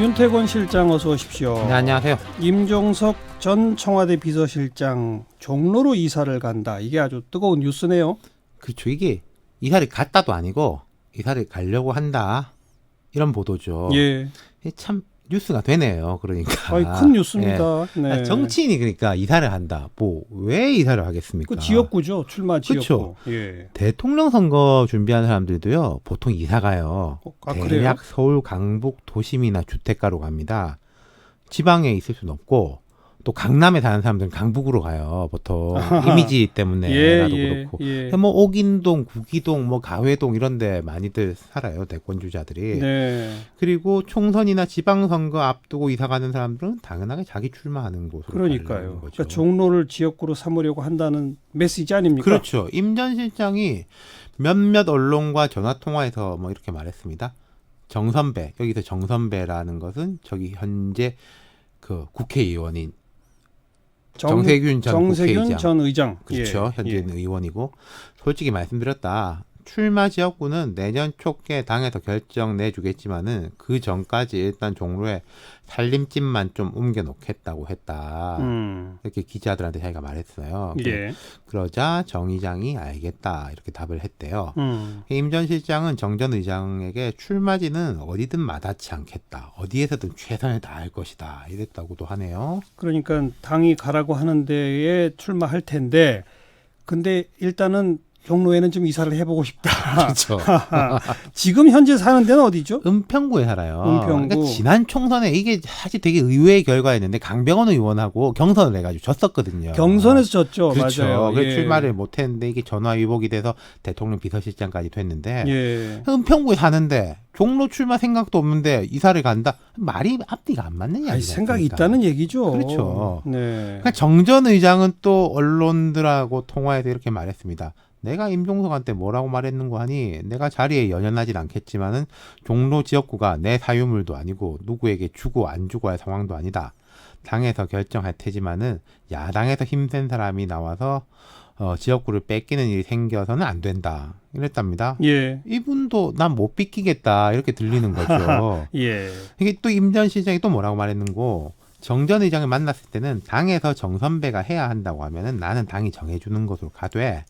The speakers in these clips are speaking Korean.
윤태권 실장 어서 오십시오. 네, 안녕하세요. 임종석 전 청와대 비서실장 종로로 이사를 간다. 이게 아주 뜨거운 뉴스네요. 그렇죠. 이게 이사를 갔다도 아니고 이사를 가려고 한다. 이런 보도죠. 예. 이게 참 뉴스가 되네요. 그러니까. 아이, 큰 뉴스입니다. 예. 네. 정치인이 그러니까 이사를 한다. 뭐 왜 이사를 하겠습니까? 그 지역구죠. 출마 지역구. 그쵸. 예. 대통령 선거 준비하는 사람들도요. 보통 이사 가요. 그래요? 대략 서울 강북 도심이나 주택가로 갑니다. 지방에 있을 수는 없고 또 강남에 사는 사람들은 강북으로 가요. 보통 이미지 때문에라도 그렇고. 예. 뭐 옥인동, 구기동, 뭐 가회동 이런 데 많이들 살아요. 대권 주자들이. 네. 그리고 총선이나 지방선거 앞두고 이사 가는 사람들은 당연하게 자기 출마하는 곳으로 가는 그러니까요. 거죠. 그러니까 종로를 지역구로 삼으려고 한다는 메시지 아닙니까? 그렇죠. 임 전 실장이 몇몇 언론과 전화 통화에서 뭐 이렇게 말했습니다. 정선배, 여기서 정선배라는 것은 저기 현재 그 국회의원인 정세균 전 국회의장. 전 의장. 그렇죠. 예. 현재는 의원이고 솔직히 말씀드렸다. 출마 지역구는 내년 초께 당에서 결정 내주겠지만은 그 전까지 일단 종로에 살림집만 좀 옮겨 놓겠다고 했다. 이렇게 기자들한테 자기가 말했어요. 예. 그러자 정 의장이 알겠다 이렇게 답을 했대요. 임 전 실장은 정 전 의장에게 출마지는 어디든 마다치 않겠다. 어디에서든 최선을 다할 것이다. 이랬다고도 하네요. 그러니까 당이 가라고 하는 데에 출마할 텐데 근데 일단은 종로에는 좀 이사를 해보고 싶다. 그렇죠. 지금 현재 사는 데는 어디죠? 은평구에 살아요. 은평구. 그러니까 지난 총선에 이게 사실 되게 의외의 결과였는데 강병원 의원하고 경선을 해가지고 졌었거든요. 경선에서 졌죠. 그렇죠. 맞아요. 그래서 예. 출마를 못했는데 이게 전화 위복이 돼서 대통령 비서실장까지 됐는데 예. 은평구에 사는데 종로 출마 생각도 없는데 이사를 간다? 말이 앞뒤가 안 맞는 이야기죠. 생각이 있다는 얘기죠. 그렇죠. 네. 그러니까 정 전 의장은 또 언론들하고 통화에서 이렇게 말했습니다. 내가 임종석한테 뭐라고 말했는고 하니 내가 자리에 연연하진 않겠지만은 종로 지역구가 내 사유물도 아니고 누구에게 주고 안 주고 할 상황도 아니다. 당에서 결정할 테지만은 야당에서 힘센 사람이 나와서 지역구를 뺏기는 일이 생겨서는 안 된다. 이랬답니다. 예. 이분도 난 못 비키겠다 이렇게 들리는 거죠. 예. 이게 또 임 전 실장이 또 뭐라고 말했는고 정 전 의장을 만났을 때는 당에서 정 선배가 해야 한다고 하면은 나는 당이 정해주는 것으로 가되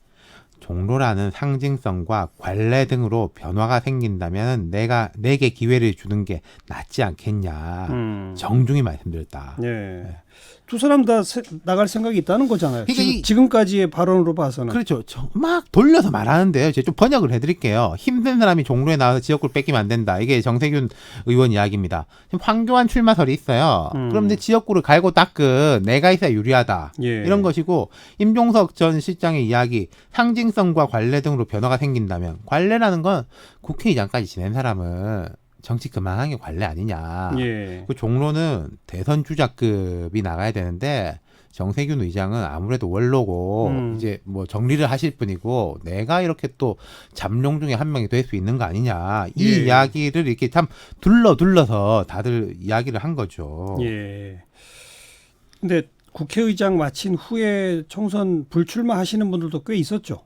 종로라는 상징성과 관례 등으로 변화가 생긴다면 내게 기회를 주는 게 낫지 않겠냐. 정중히 말씀드렸다. 예. 두 사람 다 나갈 생각이 있다는 거잖아요. 그러니까 지금까지의 발언으로 봐서는. 그렇죠. 막 돌려서 말하는데요. 제가 좀 번역을 해드릴게요. 힘든 사람이 종로에 나와서 지역구를 뺏기면 안 된다. 이게 정세균 의원 이야기입니다. 지금 황교안 출마설이 있어요. 그럼 내 지역구를 갈고 닦은 내가 있어야 유리하다. 예. 이런 것이고 임종석 전 실장의 이야기 상징성과 관례 등으로 변화가 생긴다면 관례라는 건 국회의장까지 지낸 사람은 정치 그만한 게 관례 아니냐. 예. 그 종로는 대선 주자급이 나가야 되는데 정세균 의장은 아무래도 원로고 이제 뭐 정리를 하실 분이고 내가 이렇게 또 잠룡 중에 한 명이 될 수 있는 거 아니냐. 이 예. 이야기를 이렇게 참 둘러서 다들 이야기를 한 거죠. 예. 근데 국회의장 마친 후에 총선 불출마하시는 분들도 꽤 있었죠.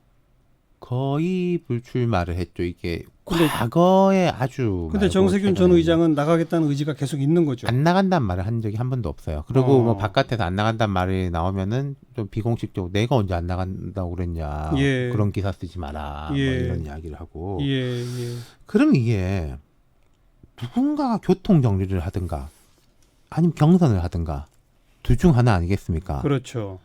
거의 불출마를 했죠. 이게 과거에 아주. 근데 정세균 전 의장은 나가겠다는 의지가 계속 있는 거죠. 안 나간다는 말을 한 적이 한 번도 없어요. 그리고 뭐 바깥에서 안 나간다는 말이 나오면은 좀 비공식적으로 내가 언제 안 나간다고 그랬냐. 예. 그런 기사 쓰지 마라. 예. 뭐 이런 이야기를 하고. 예. 그럼 이게 누군가가 교통 정리를 하든가 아니면 경선을 하든가 둘 중 하나 아니겠습니까? 그렇죠.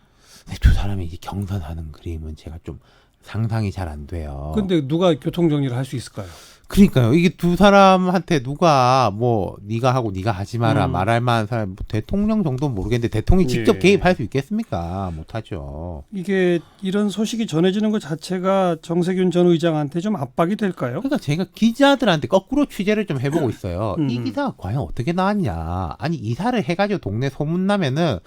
근데 두 사람이 이제 경선하는 그림은 제가 좀 상상이 잘 안 돼요. 근데 누가 교통 정리를 할 수 있을까요? 그러니까요. 이게 두 사람한테 누가 뭐 네가 하고 네가 하지 마라 말할 만한 사람 뭐 대통령 정도는 모르겠는데 대통령이 직접 예. 개입할 수 있겠습니까? 못하죠. 이게 이런 소식이 전해지는 것 자체가 정세균 전 의장한테 좀 압박이 될까요? 그러니까 제가 기자들한테 거꾸로 취재를 좀 해보고 있어요. 이 기사가 과연 어떻게 나왔냐. 아니 이사를 해가지고 동네 소문나면은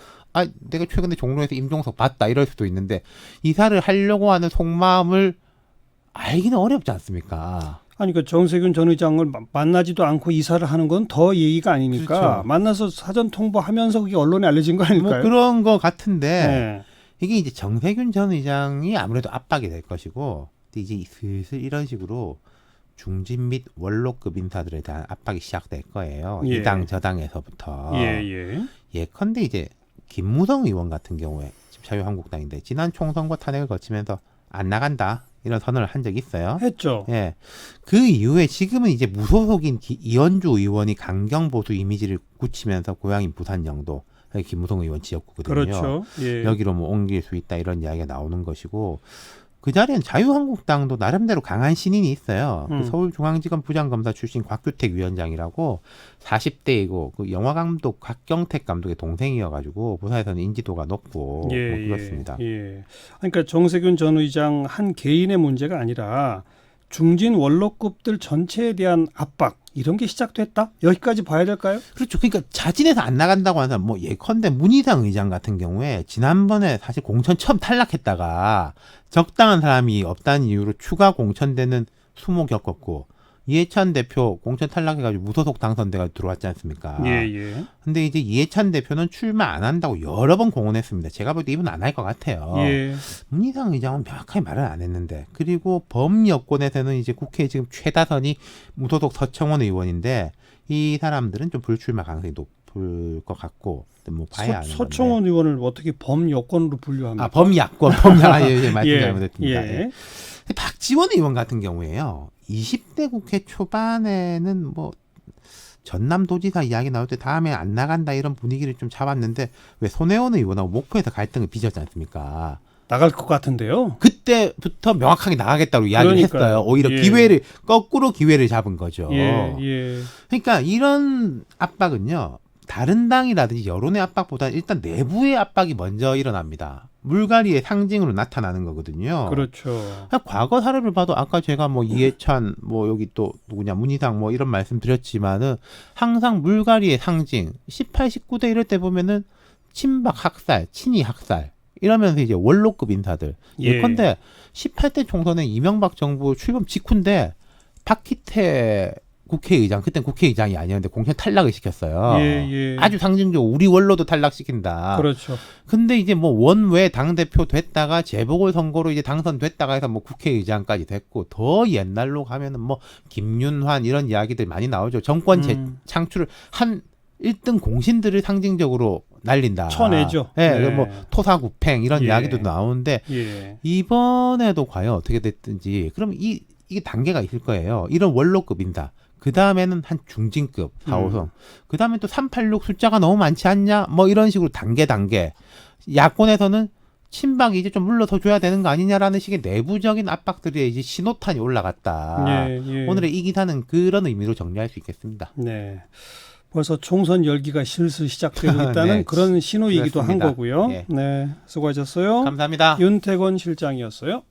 내가 최근에 종로에서 임종석 봤다 이럴 수도 있는데 이사를 하려고 하는 속마음을 알기는 어렵지 않습니까? 아니 그 정세균 전 의장을 만나지도 않고 이사를 하는 건 더 예의가 아니니까 그렇죠. 만나서 사전 통보하면서 그게 언론에 알려진 거 아닐까요? 뭐 그런 거 같은데 네. 이게 이제 정세균 전 의장이 아무래도 압박이 될 것이고 근데 이제 슬슬 이런 식으로 중진 및 원로급 인사들에 대한 압박이 시작될 거예요. 예. 이당 저당에서부터. 예. 예컨대 이제 김무성 의원 같은 경우에 지금 자유한국당인데 지난 총선과 탄핵을 거치면서 안 나간다 이런 선언을 한 적이 있어요. 했죠. 예. 그 이후에 지금은 이제 무소속인 이현주 의원이 강경 보수 이미지를 굳히면서 고향인 부산 영도 김무성 의원 지역구거든요. 그렇죠. 예. 여기로 뭐 옮길 수 있다 이런 이야기가 나오는 것이고 그 자리엔 자유한국당도 나름대로 강한 신인이 있어요. 그 서울중앙지검 부장검사 출신 곽규택 위원장이라고 40대이고 그 영화감독 곽경택 감독의 동생이어가지고 부산에서는 인지도가 높고 뭐 그렇습니다. 예. 그러니까 정세균 전 의장 한 개인의 문제가 아니라 중진 원로급들 전체에 대한 압박 이런 게 시작됐다? 여기까지 봐야 될까요? 그렇죠. 그러니까 자진해서 안 나간다고 하는 사람, 뭐 예컨대 문희상 의장 같은 경우에 지난번에 사실 공천 처음 탈락했다가 적당한 사람이 없다는 이유로 추가 공천되는 수모 겪었고 이해찬 대표 공천 탈락해가지고 무소속 당선돼가 들어왔지 않습니까? 예. 근데 이제 이해찬 대표는 출마 안 한다고 여러 번 공언했습니다. 제가 볼 때 이분 안 할 것 같아요. 예. 문희상 의장은 명확하게 말을 안 했는데 그리고 범여권에서는 이제 국회에 지금 최다선이 무소속 서청원 의원인데 이 사람들은 좀 불출마 가능성이 높을 것 같고 뭐 봐야 하는 서청원 의원을 어떻게 범여권으로 분류합니까? 범야권 말씀 잘못했습니다. 예. 박지원 의원 같은 경우에요. 20대 국회 초반에는 뭐 전남도지사 이야기 나올 때 다음에 안 나간다 이런 분위기를 좀 잡았는데 왜 손혜원 의원하고 목포에서 갈등을 빚었지 않습니까? 나갈 것 같은데요. 그때부터 명확하게 나가겠다고 이야기를 그러니까요. 했어요. 오히려 예. 거꾸로 기회를 잡은 거죠. 예. 그러니까 이런 압박은요. 다른 당이라든지 여론의 압박보다 일단 내부의 압박이 먼저 일어납니다. 물갈이의 상징으로 나타나는 거거든요. 그렇죠. 과거 사례를 봐도 아까 제가 뭐 이해찬 뭐 여기 또 누구냐 문희상 뭐 이런 말씀 드렸지만은 항상 물갈이의 상징 18, 19대 이럴 때 보면은 친박 학살, 친이 학살 이러면서 이제 원로급 인사들 예컨대 18대 총선에 이명박 정부 출범 직후인데 박희태 국회의장 그때 국회의장이 아니었는데 공천 탈락을 시켰어요. 예. 아주 상징적으로 우리 원로도 탈락시킨다. 그렇죠. 근데 이제 뭐 원외 당대표 됐다가 재보궐선거로 이제 당선됐다가 해서 뭐 국회의장까지 됐고 더 옛날로 가면은 뭐 김윤환 이런 이야기들 많이 나오죠. 정권 창출을 한 1등 공신들을 상징적으로 날린다. 쳐내죠. 네. 네. 뭐 토사구팽 이런 예. 이야기도 나오는데 이번에도 과연 어떻게 됐든지 그럼 이게 단계가 있을 거예요. 이런 원로급 인사. 그 다음에는 한 중진급 4, 5성. 그 다음에 또 386 숫자가 너무 많지 않냐? 뭐 이런 식으로 단계. 야권에서는 친박이 이제 좀 물러서 줘야 되는 거 아니냐라는 식의 내부적인 압박들이 이제 신호탄이 올라갔다. 예. 오늘의 이 기사는 그런 의미로 정리할 수 있겠습니다. 네. 벌써 총선 열기가 슬슬 시작되고 있다는 네. 그런 신호이기도 한 그렇습니다. 거고요. 예. 네. 수고하셨어요. 감사합니다. 윤태권 실장이었어요.